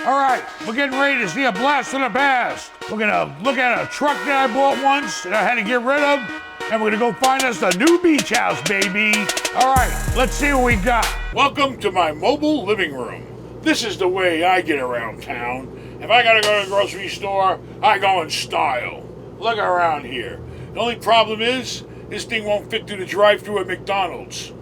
All right, we're getting ready to see a blast from the past. We're gonna look at a truck that I bought once that I had to get rid of, and we're gonna go find us a new beach house, baby. All right, let's see what we got. Welcome to my mobile living room. This is the way I get around town. If I gotta go to the grocery store, I go in style. Look around here. The only problem is, this thing won't fit through the drive-thru at McDonald's.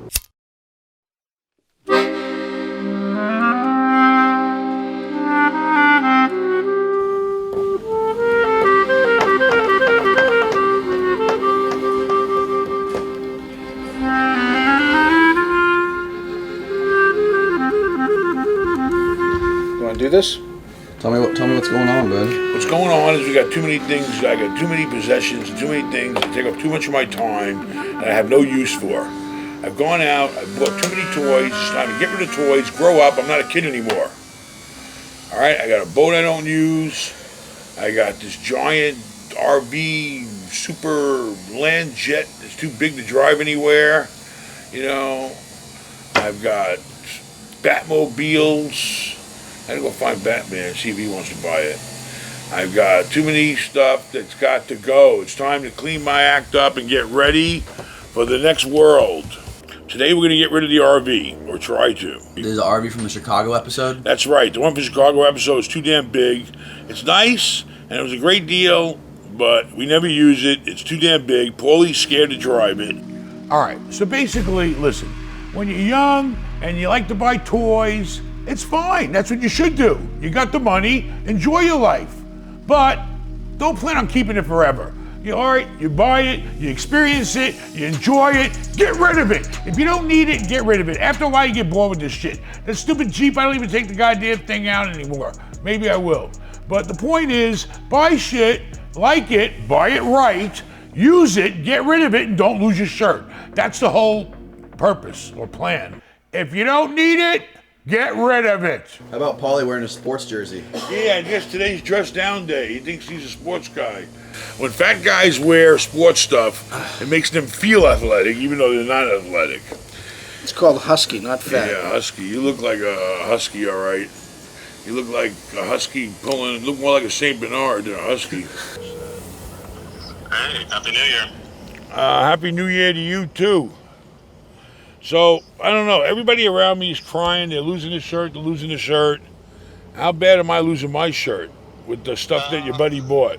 Do this? Tell me what's going on, bud. What's going on is we got too many things, I got too many possessions, too many things that take up too much of my time that I have no use for. I've gone out, I've bought too many toys, it's time to get rid of toys, grow up, I'm not a kid anymore. Alright, I got a boat I don't use, I got this giant RV super land jet that's too big to drive anywhere, you know, I've got Batmobiles. I gotta go find Batman, see if he wants to buy it. I've got too many stuff that's got to go. It's time to clean my act up and get ready for the next world. Today we're gonna get rid of the RV, or try to. There's an RV from the Chicago episode? That's right, the one from the Chicago episode is too damn big. It's nice, and it was a great deal, but we never use it. It's too damn big. Paulie's scared to drive it. All right, so basically, listen, when you're young and you like to buy toys, it's fine. That's what you should do. You got the money, enjoy your life. But don't plan on keeping it forever. All right, you buy it, you experience it, you enjoy it, get rid of it. If you don't need it, get rid of it. After a while, you get bored with this shit. That stupid Jeep, I don't even take the goddamn thing out anymore. Maybe I will. But the point is, buy shit, like it, buy it right, use it, get rid of it, and don't lose your shirt. That's the whole purpose or plan. If you don't need it, get rid of it. How about Paulie wearing a sports jersey? Yeah, I guess today's dress down day. He thinks he's a sports guy. When fat guys wear sports stuff, it makes them feel athletic, even though they're not athletic. It's called husky, not fat. Yeah, husky. You look like a husky, all right. You look like a husky pulling, look more like a St. Bernard than a husky. Hey, Happy New Year. Happy New Year to you, too. So, I don't know, everybody around me is crying, they're losing the shirt, How bad am I losing my shirt with the stuff that your buddy bought?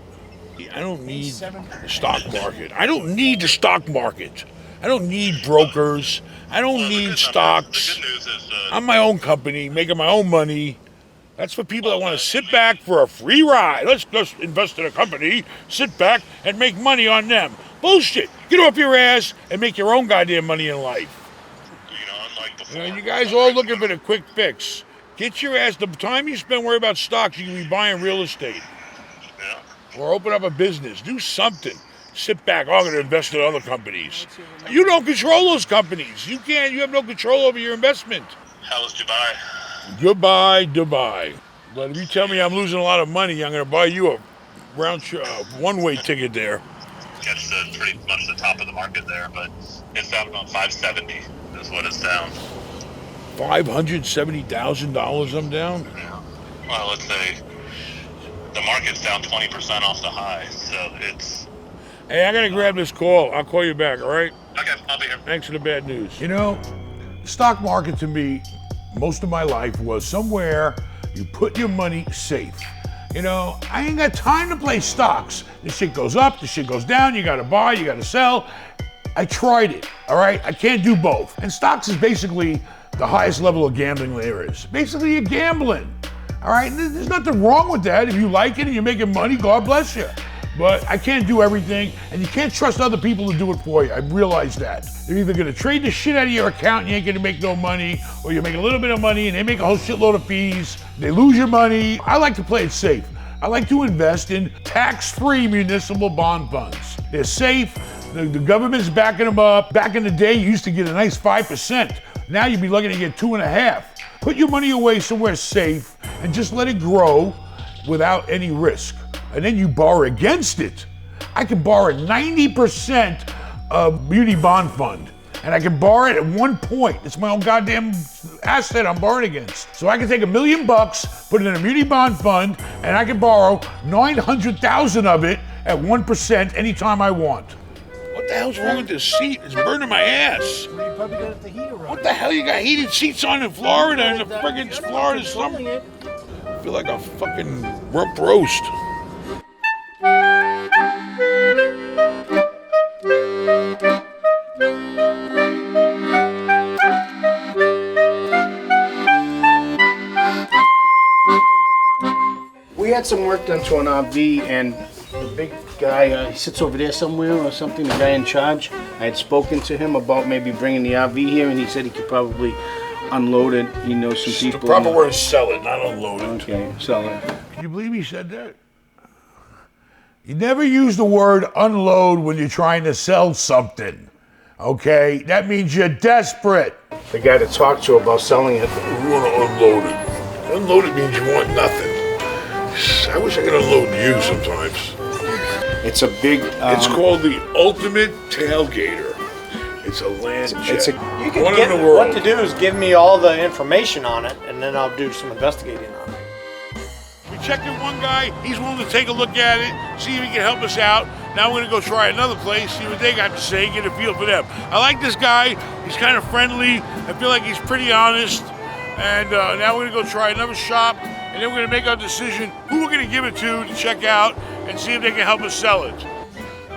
I don't need the stock market. I don't need the stock market. I don't need brokers. I don't need stocks. The good news is, I'm my own company, making my own money. That's for people that want to sit back for a free ride. Let's just invest in a company, sit back, and make money on them. Bullshit. Get off your ass and make your own goddamn money in life. unlike before. You know, you guys all looking for the quick fix. Get your ass, the time you spend worrying about stocks, you can be buying real estate. Yeah. Or open up a business. Do something. Sit back, I'm going to invest in other companies. You don't control those companies. You have no control over your investment. How was Dubai? Goodbye, Dubai. But if you tell me I'm losing a lot of money, I'm going to buy you a one-way ticket there. Gets to pretty much the top of the market there, but it's down about 570 is what it's down. $570,000 I'm down? Yeah. Well, let's say the market's down 20% off the high, so it's... Hey, I got to grab this call. I'll call you back, all right? Okay, I'll be here. Thanks for the bad news. You know, the stock market to me, most of my life was somewhere you put your money safe. You know, I ain't got time to play stocks. This shit goes up, this shit goes down, you gotta buy, you gotta sell. I tried it, all right? I can't do both. And stocks is basically the highest level of gambling there is. Basically, you're gambling, all right? There's nothing wrong with that. If you like it and you're making money, God bless you. But I can't do everything, and you can't trust other people to do it for you. I realize that. They're either gonna trade the shit out of your account and you ain't gonna make no money, or you make a little bit of money and they make a whole shitload of fees. They lose your money. I like to play it safe. I like to invest in tax-free municipal bond funds. They're safe, the government's backing them up. Back in the day, you used to get a nice 5%. Now you'd be lucky to get 2.5%. Put your money away somewhere safe and just let it grow without any risk. And then you borrow against it. I can borrow 90% of muni bond fund. and I can borrow it at one point. It's my own goddamn asset I'm borrowing against. So I can take $1 million, put it in a muni bond fund, and I can borrow 900,000 of it at 1% anytime I want. What the hell's wrong with this seat? It's burning my ass. You probably got the heater on. What the hell you got heated seats on in Florida in the friggin' Florida summer? I feel like a fucking rump roast. We had some work done to an RV, and the big guy, he sits over there somewhere or something, the guy in charge. I had spoken to him about maybe bringing the RV here, and he said he could probably unload it. He knows some people. The proper word is sell it, not unload it. Okay, sell it. Can you believe he said that? You never use the word unload when you're trying to sell something, okay? That means you're desperate. The guy to talk to about selling it. We want to unload it. Unload it means you want nothing. I wish I could unload you sometimes. It's a big. It's called the ultimate tailgater. It's a land jet. It's a. You can One get, in the world. what to do is give me all the information on it, and then I'll do some investigating on it. We checked in one guy. He's willing to take a look at it, see if he can help us out. Now we're gonna go try another place, see what they got to say, get a feel for them. I like this guy. He's kind of friendly. I feel like he's pretty honest. And now we're gonna go try another shop, and then we're gonna make our decision who we're gonna give it to check out and see if they can help us sell it.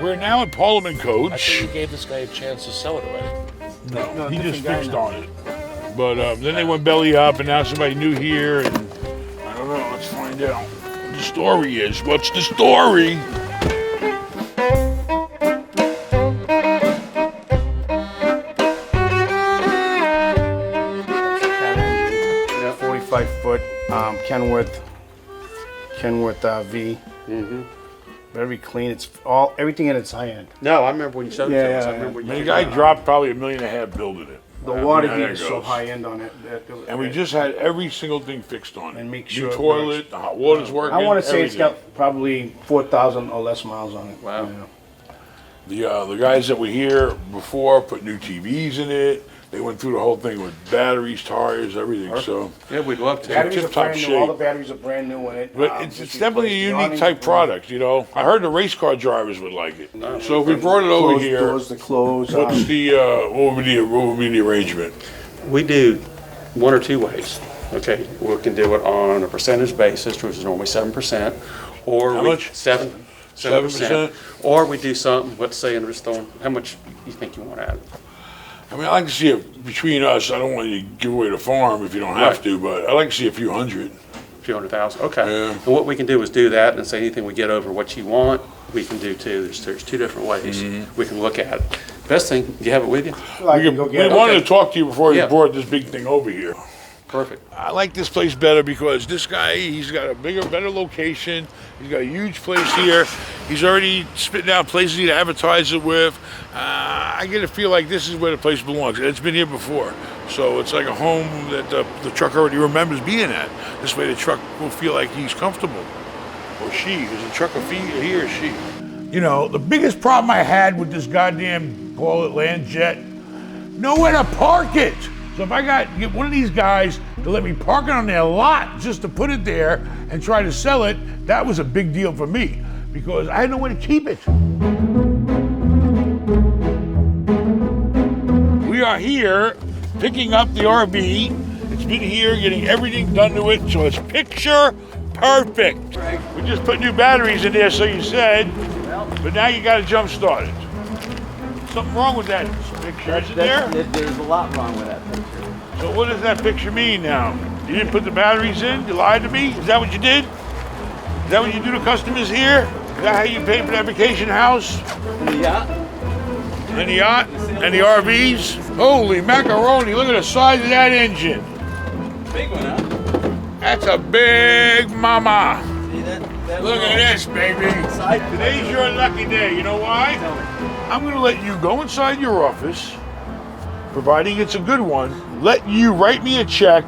We're now at Parliament I Coach. think you gave this guy a chance to sell it already. No, he just different guy fixed now. on it. But then they went belly up, and now somebody new here, and I don't know. Let's find out what the story is. What's the story? 45-foot Kenworth V. Very clean. It's everything in its high end. No, I remember when you showed it to us. I Yeah, remember when The you guy dropped probably $1.5 million building it. The water There heat it is so goes. high end on it. And we just had every single thing fixed on it. And make New sure it toilet, works. the hot water's working. I want to say it's everything. got probably 4,000 or less miles on it. Wow. Yeah. The guys that were here before put new TVs in it. They went through the whole thing with batteries, tires, everything. So, Yeah, we'd love to. Batteries are tip-top brand new. All the shape. batteries are brand new in it. but it's just definitely a replaced the unique awnings, type the product, you know. I heard the race car drivers would like it. So if we brought it over closed here, doors to close. what's the what would be the arrangement? We do one or two ways. Okay, we can do it on a percentage basis, which is normally 7%, or How we, much? 7%, or we do something. Let's say in Stone, how much you think you want to add? I mean, I like to see it between us. I don't want you to give away the farm if you don't have Right. to, but I like to see a few hundred. A few $100,000. Okay. Yeah. And what we can do is do that, and say anything we get over what you want, we can do too. There's two different ways we can look at it. Best thing, you have it with you? I We can go get it. wanted to talk to you before you Yeah. brought this big thing over here. Perfect. I like this place better because this guy, he's got a better location. He's got a huge place here. He's already spitting out places to advertise it with. I get to feel like this is where the place belongs. It's been here before. So it's like a home that the truck already remembers being at. This way the truck will feel like he's comfortable. Or she. Is the truck a he or she? You know, the biggest problem I had with this goddamn, call it land jet, nowhere to park it. So if I get one of these guys to let me park it on their lot just to put it there and try to sell it, that was a big deal for me because I had nowhere to keep it. We are here picking up the RV. It's been here getting everything done to it, so it's picture perfect. We just put new batteries in there, so you said, but now you got to jump start it. Something wrong with that picture, isn't there? There's a lot wrong with that picture. So what does that picture mean now? You didn't put the batteries in? You lied to me? Is that what you did? Is that what you do to customers here? Is that how you pay for that vacation house? Yeah. And the yacht? And the RVs? Holy macaroni, look at the size of that engine. Big one, huh? That's a big mama. See that Look at this, baby. Today's your lucky day. You know why? I'm going to let you go inside your office, providing it's a good one, let you write me a check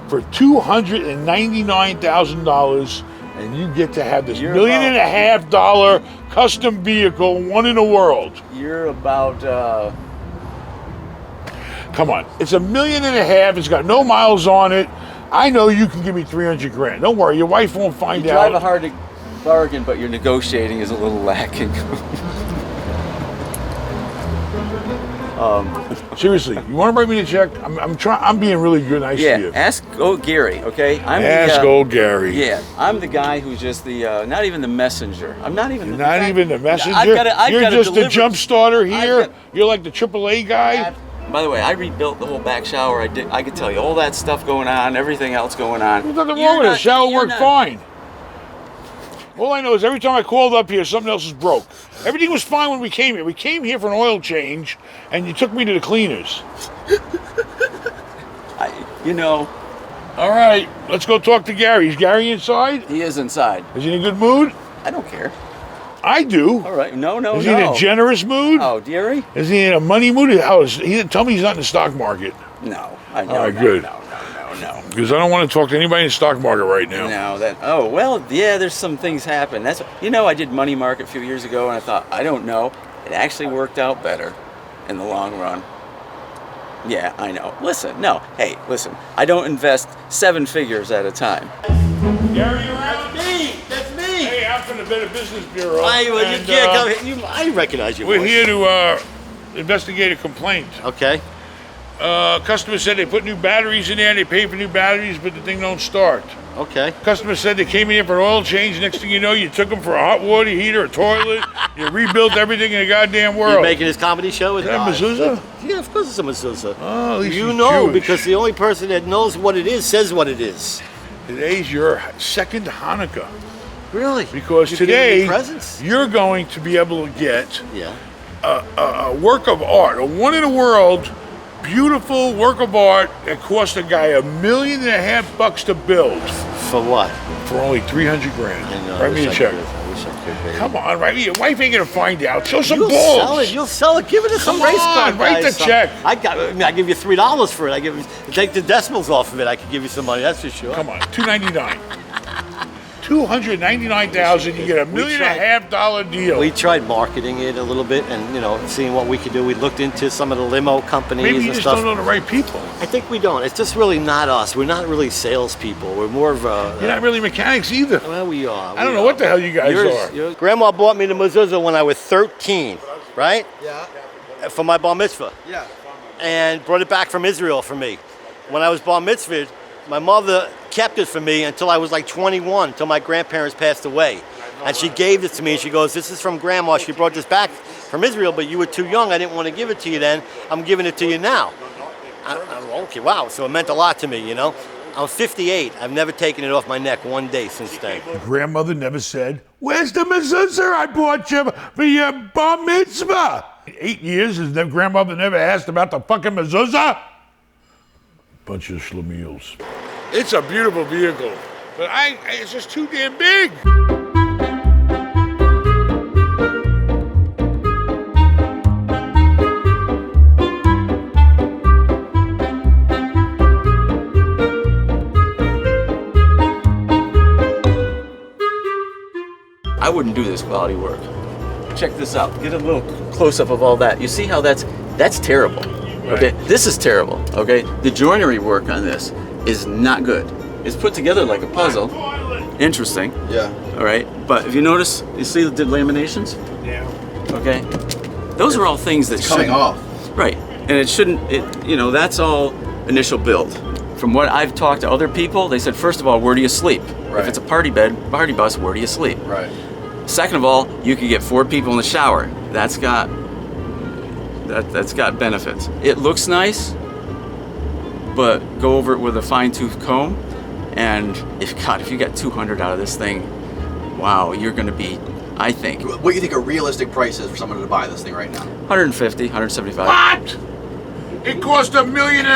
for $299,000, and you get to have this You're $1.5 million custom vehicle, one in the world. You're about Come on. It's $1.5 million. It's got no miles on it. I know you can give me 300 grand. Don't worry, your wife won't find You out. drive a hard bargain, but your negotiating is a little lacking. Seriously, you want to write me the check? I'm being really good, nice to Yeah, you. ask old Gary, okay? Ask old Gary. Yeah, I'm the guy who's just the, not even the messenger. I'm not even. Not even the messenger. I've You're gotta just the deliver- jump starter here. got- You're like the AAA guy. By the way, I rebuilt the whole back shower. I could tell you all that stuff going on, everything else going on. There's nothing You're wrong with it. not- Shower you're worked not- fine. All I know is every time I called up here, something else is broke. Everything was fine when we came here. We came here for an oil change, and you took me to the cleaners. All right, let's go talk to Gary. Is Gary inside? He is inside. Is he in a good mood? I don't care. I do. All right, no. Is he in a generous mood? Oh, Gary? Is he in a money mood? He didn't tell me he's not in the stock market. No. I know. All right, good. No. Because I don't want to talk to anybody in the stock market right now. There's some things happen. I did money market a few years ago, and I thought, I don't know. It actually worked out better in the long run. Yeah, I know. Listen, I don't invest 7 figures at a time. Gary, you're out? That's me. Hey, I'm from the Better Business Bureau. You can't come here. I recognize your We're voice. here to investigate a complaint. Okay. Customer said they put new batteries in there, they paid for new batteries, but the thing don't start. Okay. Customer said they came in here for an oil change. Next thing you know, you took them for a hot water heater, a toilet. You rebuilt everything in the goddamn world. You're making this comedy show? Is that a mezuzah? Yeah, of course it's a mezuzah. Oh, at least You he's know, Jewish. because the only person that knows what it is says what it is. Today's your second Hanukkah. Really? Because You're giving me today, presents? you're going to be able to get Yeah. a work of art, a one-in-the-world, beautiful work of art that cost a guy $1.5 million to build For what? for only 300 grand. I know, I Write me a wish I check. could. I wish I could, baby. Come on, write me. Your wife ain't gonna find out. Show some You'll balls. sell it. You'll sell it. Give it to some Come race on, car write guy, the some- check. I give you $3 for it. Take the decimals off of it. I could give you some money. That's for sure. Come on, $299. $299,000. You get $1.5 million deal. We tried marketing it a little bit and seeing what we could do. We looked into some of the limo companies Maybe you and just stuff. don't know the right people. I think we don't. It's just really not us. We're not really salespeople. We're more of a. You're not really mechanics either. Well, we are. I don't know what the hell you guys are. Grandma bought me the mezuzah when I was 13, right? Yeah. For my bar mitzvah. Yeah. And brought it back from Israel for me. When I was bar mitzvahed, my mother kept it for me until I was like 21, until my grandparents passed away. And she gave this to me, and she goes, "This is from Grandma. She brought this back from Israel, but you were too young. I didn't want to give it to you then. I'm giving it to you now." I'm okay, wow. So it meant a lot to me, I'm 58. I've never taken it off my neck one day since then. Grandmother never said, "Where's the mezuzah I bought you for your bar mitzvah?" 8 years, has the grandmother never asked about the fucking mezuzah? Bunch of schlemiels. It's a beautiful vehicle, but it's just too damn big. I wouldn't do this quality work. Check this out. Get a little close-up of all that. You see how that's terrible. Okay, this is terrible. Okay, the joinery work on this is not good. It's put together like a puzzle. Interesting. Yeah. All right, but if you notice, you see the laminations? Yeah. Okay, those are all things that Coming shouldn't- off. Right, and it shouldn't. That's all initial build. From what I've talked to other people, they said, first of all, where do you sleep? Right. If it's a party bed, party bus, where do you sleep? Right. Second of all, you could get 4 people in the shower. That's got benefits. It looks nice, but go over it with a fine-tooth comb. And if you got 200 out of this thing, wow, you're going to be, I think, What do you think a realistic price is for someone to buy this thing right now? 150, 175. What? It cost $1.5 million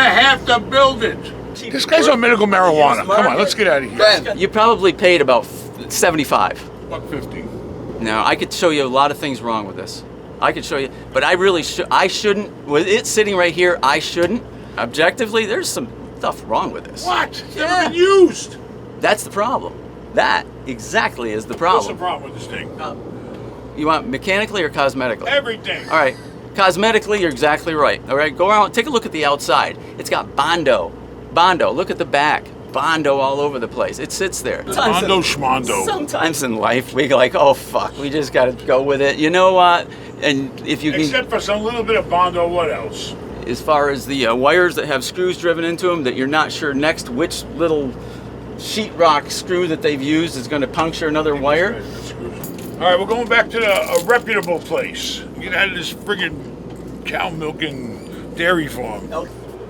to build it. This guy's on medical marijuana. Come on, let's get out of here. Ben. You probably paid about 75. $1.50. Now, I could show you a lot of things wrong with this. I could show you, but I really I shouldn't. With it sitting right here, I shouldn't. Objectively, there's some stuff wrong with this. What? It's Yeah. never been used. That's the problem. That exactly is the What's the problem. problem with this thing? You want mechanically or cosmetically? Everything. All right. Cosmetically, you're exactly right. All right, go around, take a look at the outside. It's got Bondo. Bondo, look at the back. Bondo all over the place. It sits there. Bondo schmondo. Sometimes in life, we like, oh fuck, we just gotta go with it. You know what? And if you can, Except for some little bit of Bondo, what else? as far as the wires that have screws driven into them, that you're not sure next which little sheetrock screw that they've used is going to puncture another wire. All right, we're going back to a reputable place. Get out of this friggin' cow milking dairy farm.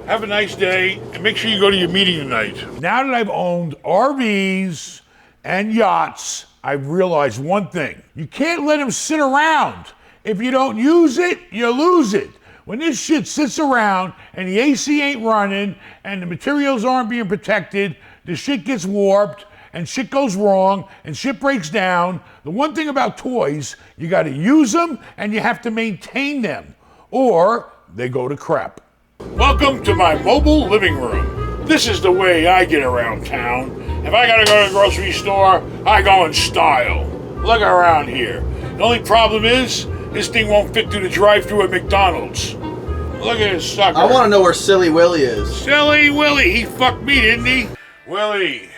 Have a nice day, and make sure you go to your meeting tonight. Now that I've owned RVs and yachts, I've realized one thing. You can't let them sit around. If you don't use it, you lose it. When this shit sits around and the AC ain't running and the materials aren't being protected, the shit gets warped and shit goes wrong and shit breaks down. The one thing about toys, you gotta use them and you have to maintain them, or they go to crap. Welcome to my mobile living room. This is the way I get around town. If I gotta go to the grocery store, I go in style. Look around here. The only problem is, this thing won't fit through the drive-thru at McDonald's. Look at this sucker. I want to know where Silly Willy is. Silly Willy, he fucked me, didn't he? Willie.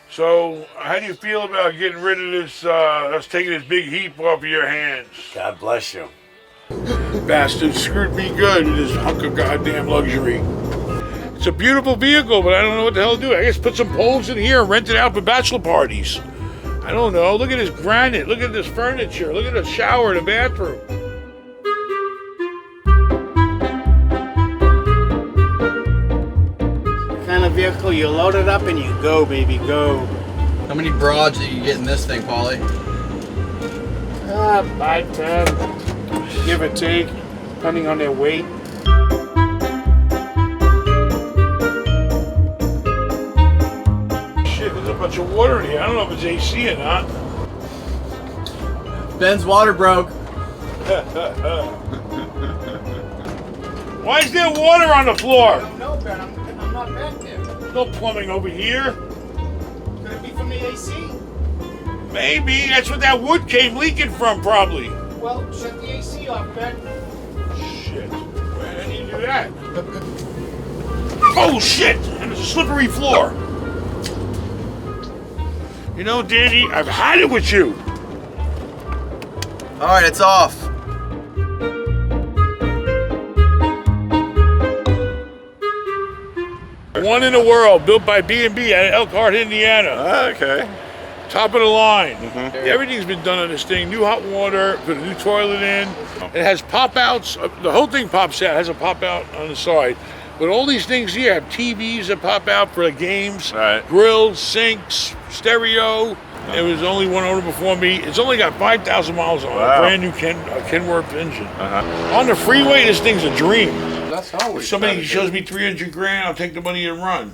So, how do you feel about getting rid of this, us taking this big heap off of your hands? God bless you. Bastard screwed me good in this hunk of goddamn luxury. It's a beautiful vehicle, but I don't know what the hell to do. I guess put some poles in here and rent it out for bachelor parties. I don't know. Look at this granite. Look at this furniture. Look at the shower, the bathroom. Kind of vehicle, you load it up and you go, baby, go. How many broads do you get in this thing, Paulie? 5, 10, give or take, depending on their weight. Shit, there's a bunch of water in here. I don't know if it's AC or not. Ben's water broke. Why is there water on the floor? No, Ben, I'm not back there. There's no plumbing over here. Could it be from the AC? Maybe. That's what that wood came leaking from, probably. Well, shut the AC off, Ben. Shit. Why didn't you do that? Oh, shit! And it's a slippery floor. You know, Danny, I've had it with you. All right, it's off. One in the world, built by B&B out of Elkhart, Indiana. Okay. Top of the line. Everything's been done on this thing. New hot water, put a new toilet in. It has pop-outs. The whole thing pops out. It has a pop-out on the side. But all these things here have TVs that pop out for the games, Right. grills, sinks, stereo. There was only one owner before me. It's only got 5,000 miles on it. Wow. Brand new Kenworth engine. On the freeway, this thing's a dream. That's how we If somebody started. shows me 300 grand, I'll take the money and run.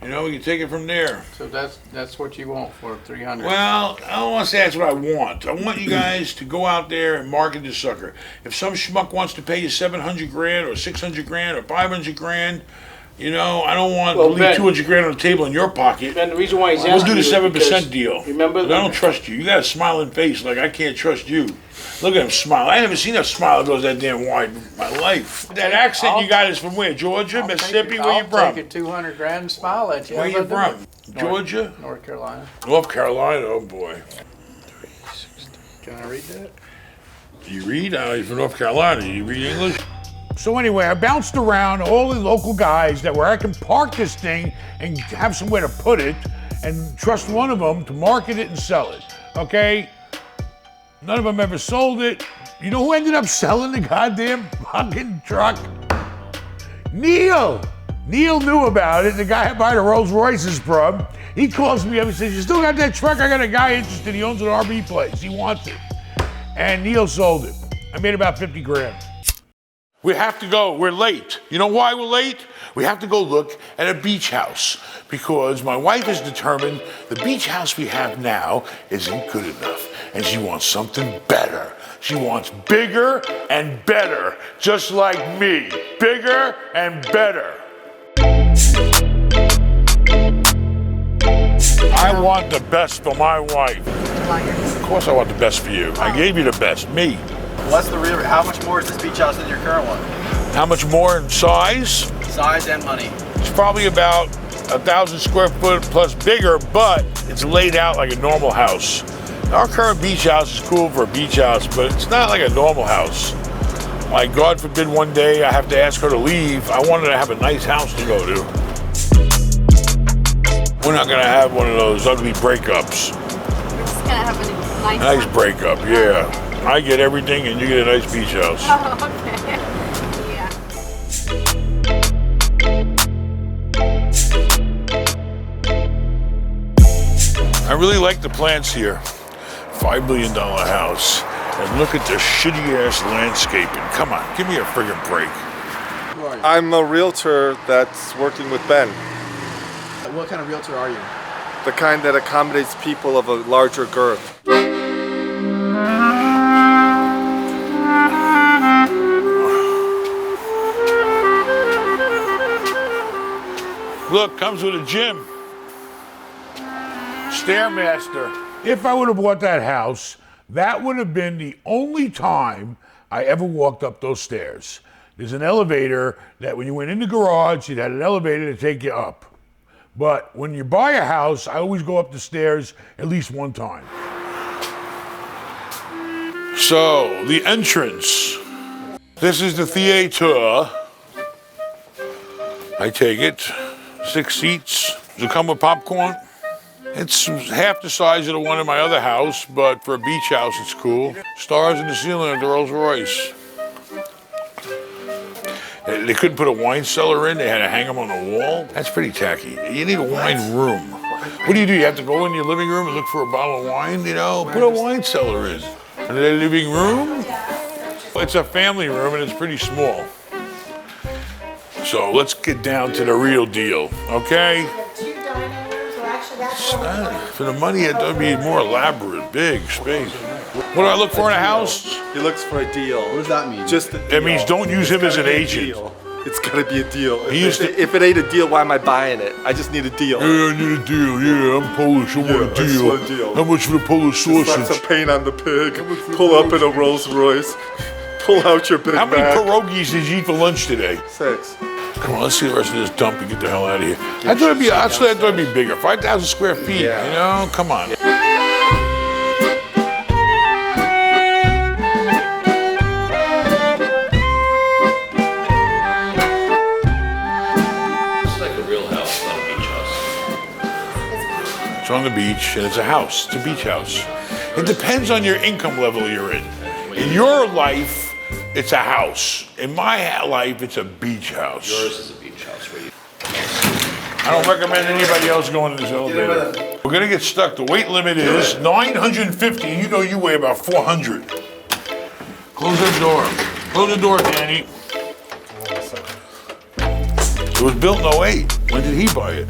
You know, we can take it from there. So that's what you want for 300. Well, I don't want to say that's what I want. I want you guys to go out there and market this sucker. If some schmuck wants to pay you 700 grand or 600 grand or 500 grand, you know, I don't want to leave Ben, 200 grand on the table in your pocket. Ben, the reason why he's We'll asking do the you is 7% because deal. Remember? But I don't trust you. You got a smiling face like I can't trust you. Look at him smile. I never seen a smile that goes that damn wide in my life. That accent you got is from where? Georgia? Mississippi? Where you I'll from? take it 200 grand and smile at you. Where How you about from? that? Georgia? North Carolina. North Carolina? Oh boy. Can I read that? You read? You're from North Carolina. You read English? So anyway, I bounced around all the local guys that where I can park this thing and have somewhere to put it and trust one of them to market it and sell it, okay? None of them ever sold it. You know who ended up selling the goddamn fucking truck? Neil. Neil knew about it, the guy I buy the Rolls Royces from. He calls me up and says, you still got that truck? I got a guy interested, he owns an RV place, he wants it. And Neil sold it. I made about 50 grand. We have to go, we're late. You know why we're late? We have to go look at a beach house because my wife is determined the beach house we have now isn't good enough and she wants something better. She wants bigger and better, just like me. Bigger and better. I want the best for my wife. Of course I want the best for you. I gave you the best, me. What's the real? How much more is this beach house than your current one? How much more in size? Size and money. It's probably about 1,000 square foot plus bigger, but it's laid out like a normal house. Our current beach house is cool for a beach house, but it's not like a normal house. Like, God forbid one day I have to ask her to leave. I wanted to have a nice house to go to. We're not gonna have one of those ugly breakups. We're just gonna have a nice Nice one. breakup, yeah. I get everything and you get a nice beach house. Oh, okay. Yeah. I really like the plants here. $5 million house. And look at the shitty ass landscaping. Come on, give me a friggin' break. I'm a realtor that's working with Ben, What kind of realtor are you? the kind that accommodates people of a larger girth. Look, comes with a gym. Stairmaster. If I would have bought that house, that would have been the only time I ever walked up those stairs. There's an elevator that when you went in the garage, it had an elevator to take you up. But when you buy a house, I always go up the stairs at least one time. So, the entrance. This is the theater. I take it. 6 seats. Does it come with popcorn? It's half the size of the one in my other house, but for a beach house, it's cool. Stars in the ceiling of the Rolls Royce. They couldn't put a wine cellar in. They had to hang them on the wall. That's pretty tacky. You need a wine room. What do? You have to go in your living room and look for a bottle of wine, you know? Put a wine cellar in. And the living room? It's a family room and it's pretty small. So let's get down to the real deal, okay? For the money, it'd be more elaborate, big space. What do I look for in a house? He looks for a deal. What does that mean? Just It means don't use him as an agent. It's gotta be a deal. He used to- If it ain't a deal, why am I buying it? I just need a deal. Yeah, I need a deal. Yeah, I'm Polish. I want Yeah, a I just deal. want a deal. How much for the Polish Slap some sausage? paint on the pig. Pull up in a Rolls Royce. Pull out your Big How many Mac. pierogies did you eat for lunch today? 6. Come on, let's see the rest of this dump and get the hell out of here. I thought it'd be bigger. 5,000 square feet, Yeah. you know? Come on. It's like a real house, not a beach house. It's on the beach, and it's a house. It's a beach house. It depends on your income level you're in. In your life, it's a house. In my life, it's a beach house. Yours is a beach house where you. I don't recommend anybody else going in this elevator. We're gonna get stuck. The weight limit is 950. You know you weigh about 400. Close that door. Close the door, Danny. It was built in 08. When did he buy it?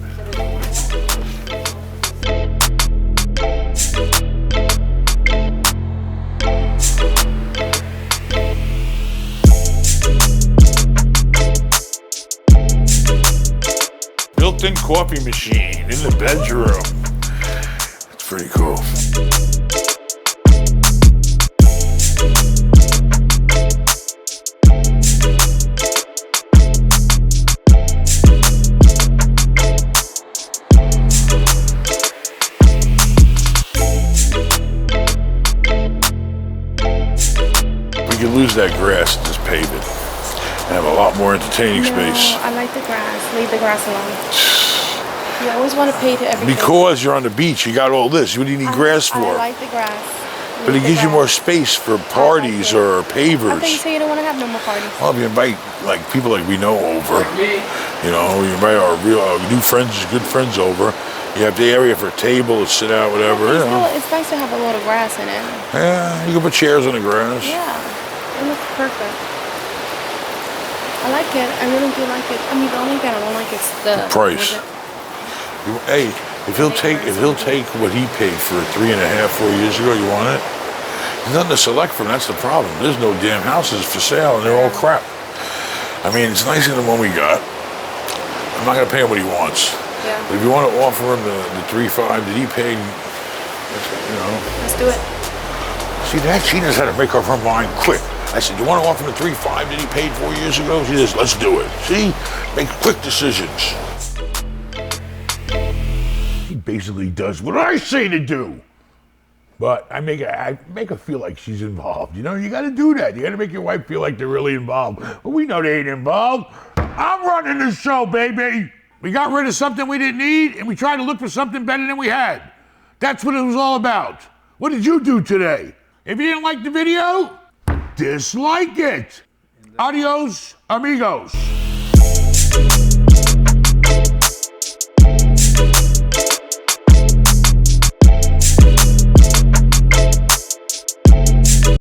Built-in coffee machine in the bedroom. That's pretty cool. We could lose that grass and just pave it and have a lot more entertaining space. I like the grass. Leave the grass alone. You always want to pay to everything. Because you're on the beach, you got all this. What do you need grass for? I like the grass. But it gives you more space for parties or I thought pavers. you said you don't want to have no more parties. Well, if you invite like people like we know over, you know, you invite our new friends, good friends over. You have the area for a table to sit out, whatever. You know. It's nice to have a lot of grass in it. Yeah, you can put chairs on the grass. Yeah, it looks perfect. I like it. I really do like it. I mean, the only thing I don't like is the Price. Hey, if he'll take what he paid for 3.5, 4 years ago, you want it? There's nothing to select from. That's the problem. There's no damn houses for sale, and they're all crap. I mean, it's nicer than the one we got. I'm not gonna pay him what he wants. Yeah. But if you want to offer him the 3.5 that he paid, you know. Let's do it. See that? She knows how to make up her mind quick. I said, you want to offer the 3.5 that he paid 4 years ago? She says, let's do it. See? Make quick decisions. He basically does what I say to do. But I make her feel like she's involved. You know, you got to do that. You got to make your wife feel like they're really involved. But we know they ain't involved. I'm running the show, baby. We got rid of something we didn't need, and we tried to look for something better than we had. That's what it was all about. What did you do today? If you didn't like the video, dislike it. Adios, amigos.